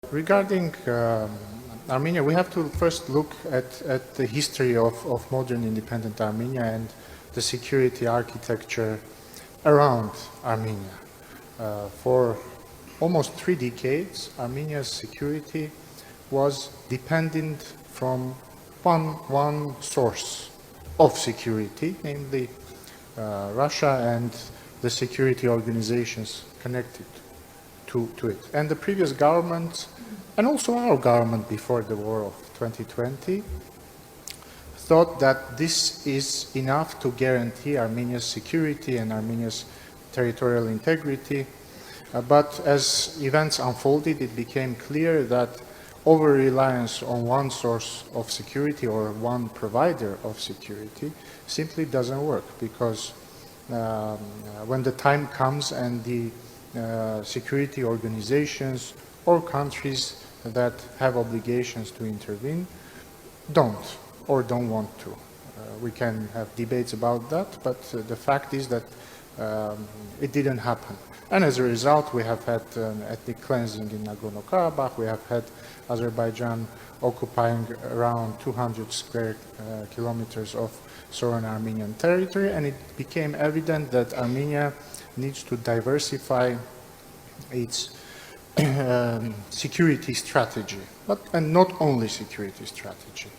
Regarding Armenia, we have to first look at the history of modern independent Armenia and the security architecture around Armenia. For almost 3 decades, Armenia's security was dependent from one source of security, namely Russia and the security organizations connected to it. And the previous government, and also our government before the war of 2020, thought that this is enough to guarantee Armenia's security and Armenia's territorial integrity. But as events unfolded, it became clear that over-reliance on one source of security or one provider of security simply doesn't work, because when the time comes and the security organizations or countries that have obligations to intervene don't want to. We can have debates about that, but the fact is that it didn't happen. And as a result, we have had ethnic cleansing in Nagorno-Karabakh. We have had Azerbaijan occupying around 200 square kilometers of sovereign Armenian territory, and it became evident that Armenia needs to diversify its security strategy, and not only security strategy.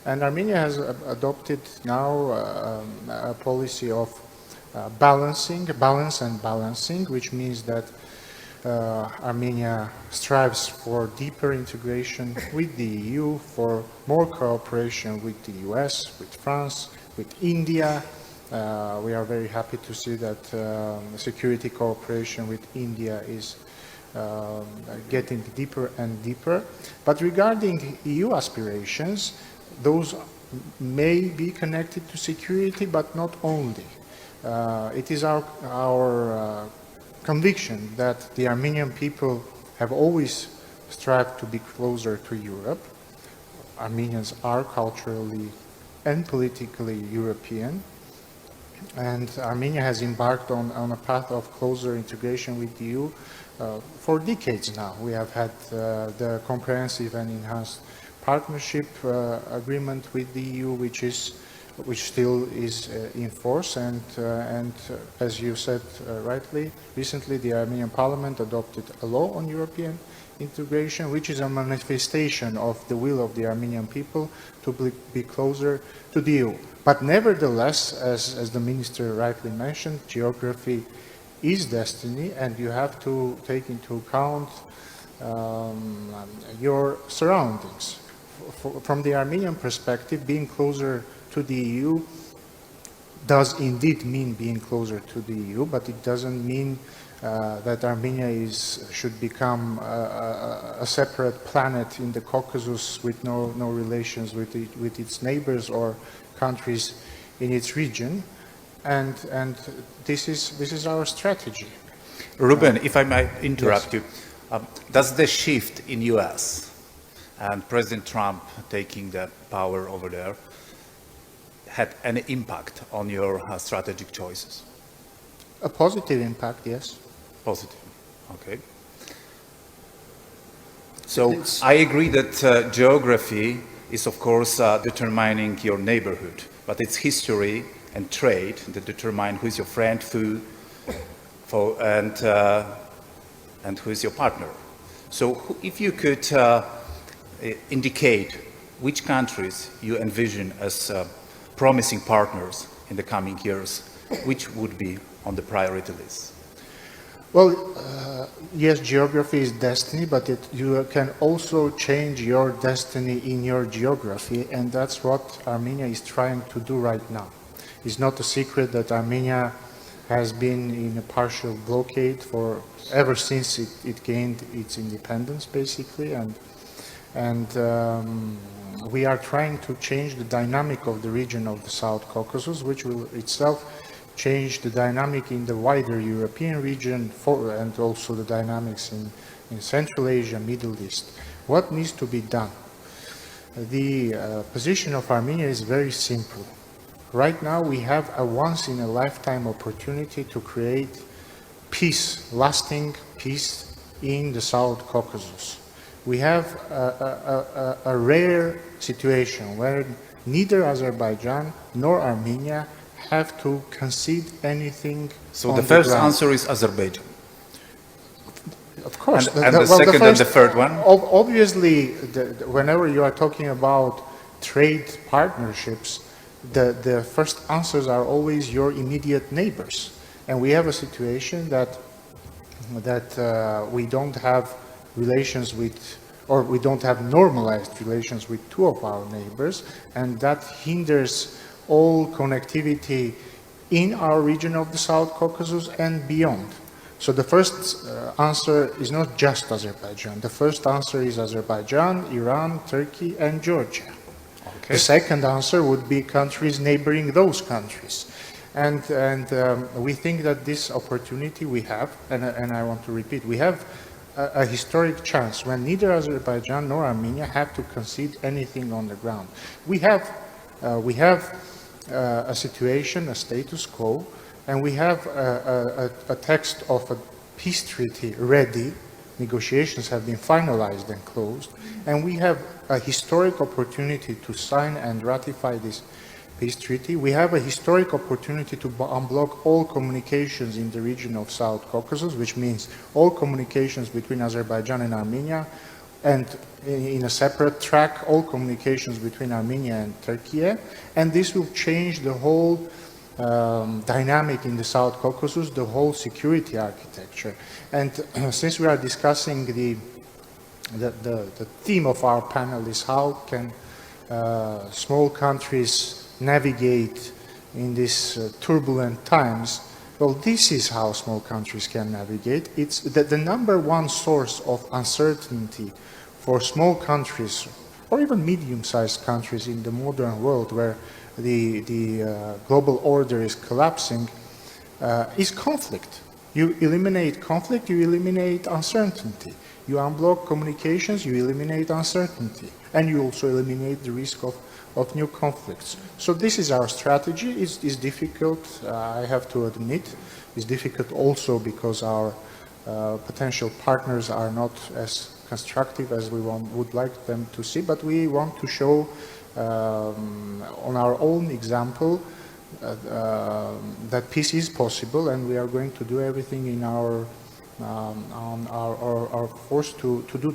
And Armenia has adopted now a policy of balance and balancing, which means that Armenia strives for deeper integration with the EU, for more cooperation with the US, with France, with India. We are very happy to see that security cooperation with India is getting deeper and deeper. But regarding EU aspirations, those may be connected to security, but not only. It is our conviction that the Armenian people have always strived to be closer to Europe. Armenians are culturally and politically European, and Armenia has embarked on a path of closer integration with the EU for decades now. We have had the comprehensive and enhanced partnership agreement with the EU, which still is in force, and as you said rightly, recently the Armenian Parliament adopted a law on European integration, which is a manifestation of the will of the Armenian people to be closer to the EU. But nevertheless, as the minister rightly mentioned, geography is destiny, and you have to take into account your surroundings. From the Armenian perspective, being closer to the EU does indeed mean being closer to the EU, but it doesn't mean that Armenia should become a separate planet in the Caucasus with no relations with its neighbors or countries in its region, and this is our strategy. Ruben, if I might interrupt yes. you, does the shift in US and President Trump taking the power over there had any impact on your strategic choices? A positive impact, yes. Positive, okay. So I agree that geography is of course determining your neighborhood, but it's history and trade that determine who is your friend, and who is your partner. So if you could indicate which countries you envision as promising partners in the coming years, which would be on the priority list? Well, yes, geography is destiny, but you can also change your destiny in your geography, and that's what Armenia is trying to do right now. It's not a secret that Armenia has been in a partial blockade ever since it gained its independence, basically, and we are trying to change the dynamic of the region of the South Caucasus, which will itself change the dynamic in the wider European region and also the dynamics in Central Asia, Middle East. What needs to be done? The position of Armenia is very simple. Right now we have a once-in-a-lifetime opportunity to create peace, lasting peace in the South Caucasus. we have a rare situation where neither Azerbaijan nor Armenia have to concede anything. So on the first ground. answer is Azerbaijan. Of course. And the second and the third one? Obviously, whenever you are talking about trade partnerships, the first answers are always your immediate neighbors. And we have a situation that we don't have relations with, or we don't have normalized relations with two of our neighbors, and that hinders all connectivity in our region of the South Caucasus and beyond. So the first answer is not just Azerbaijan. The first answer is Azerbaijan, Iran, Turkey, and Georgia. Okay. The second answer would be countries neighboring those countries. And we think that this opportunity we have, and I want to repeat, we have a historic chance when neither Azerbaijan nor Armenia have to concede anything on the ground. We have a situation, a status quo, and we have a text of a peace treaty ready. Negotiations have been finalized and closed, and we have a historic opportunity to sign and ratify this peace treaty. We have a historic opportunity to unblock all communications in the region of South Caucasus, which means all communications between Azerbaijan and Armenia, and in a separate track, all communications between Armenia and Turkey. And this will change the whole dynamic in the South Caucasus, the whole security architecture. And since we are discussing the theme of our panel is how can small countries navigate in these turbulent times, well, this is how small countries can navigate. It's the number one source of uncertainty for small countries, or even medium-sized countries in the modern world where the global order is collapsing, is conflict. You eliminate conflict, you eliminate uncertainty. You unblock communications, you eliminate uncertainty. And you also eliminate the risk of new conflicts. So this is our strategy. It's difficult, I have to admit. It's difficult also because our potential partners are not as constructive as we would like them to see, but we want to show on our own example that peace is possible, and we are going to do everything in our force to do